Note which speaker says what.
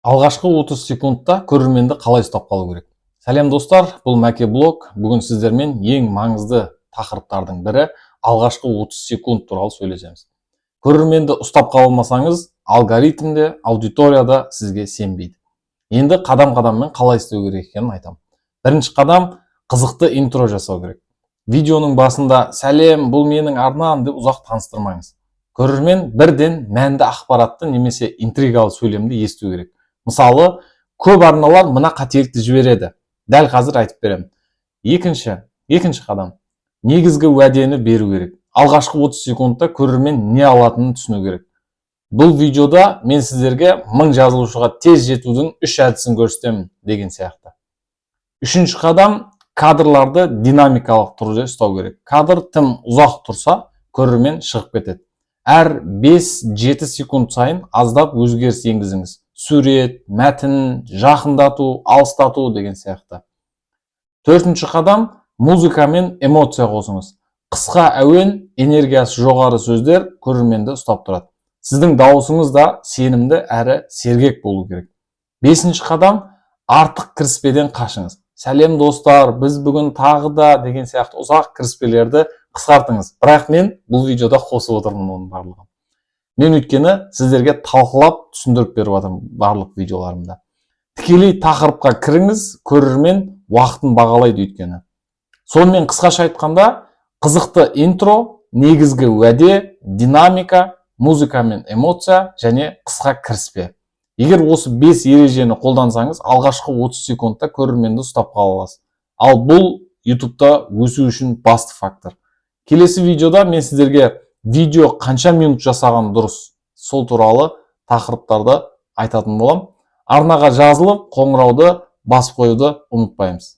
Speaker 1: Алғашқы 30 секундта көрерменді қалай ұстап қалу керек? Сәлем достар, бұл Мәке блог. Бүгін сіздермен ең маңызды тақырыптардың бірі алғашқы 30 секунд туралы сөйлесеміз. Көрерменді ұстап қала алмасаңыз, алгоритмде, аудиторияда сізге сенбейді. Енді қадам-қадаммен қалай істеу керек екенін айтамын. Бірінші қадам қызықты интро жасау керек. Видеоның басында сәлем, бұл менің арнам деп ұзақ таныстырмаңыз. Көрермен бірден мәнді ақпаратты немесе интригалы сөйлемді есту керек. Мысалы, көп арналар мына қателікті жібереді. Дәл қазір айтып беремін. Екінші қадам. Негізгі уәдені беру керек. Алғашқы 30 секундта көрермен не алатынын түсіну керек. Бұл видеода мен сіздерге 1000 жазылушыға тез жетудің 3 әдісін көрсетемін деген сияқты. Үшінші қадам, кадрларды динамикалық түрде ұстау керек. Кадр тым ұзақ тұрса, көрермен шығып кетеді. Әр 5-7 секунд сайын аздап өзгеріс енгізіңіз. Сурет, мәтін, жақындату, алыстату деген сияқты. Төртінші қадам, музыка мен эмоция қосыңыз. Қысқа әуен, энергиясы жоғары сөздер көрерменді ұстап тұрады. Сіздің дауысыңыз да сенімді әрі сергек болу керек. Бесінші қадам, артық кіріспеден қашыңыз. Сәлем достар, біз бүгін тағы да деген сияқты ұзақ кіріспелерді қысқартыңыз. Бірақ мен бұл видеода қосып отырмын оның барлығын. Мен өйткені сіздерге талқылап түсіндіріп беріп жатырмын барлық видеоларымда. Тікелей тақырыпқа кіріңіз, көрермен уақытын бағалайды өйткені. Сонымен қысқаша айтқанда, қызықты интро, негізгі уәде, динамика, музыка мен эмоция және қысқа кіріспе. Егер осы 5 ережені қолдансаңыз, алғашқы 30 секундта көрерменді ұстап қала аласыз. Ал бұл YouTube'да өсу үшін басты фактор. Келесі видеода мен сіздерге видео қанша минут жасаған дұрыс, сол туралы тақырыптарды айтатын боламын. Арнаға жазылып, қоңырауды басып қоюды ұмытпаймыз.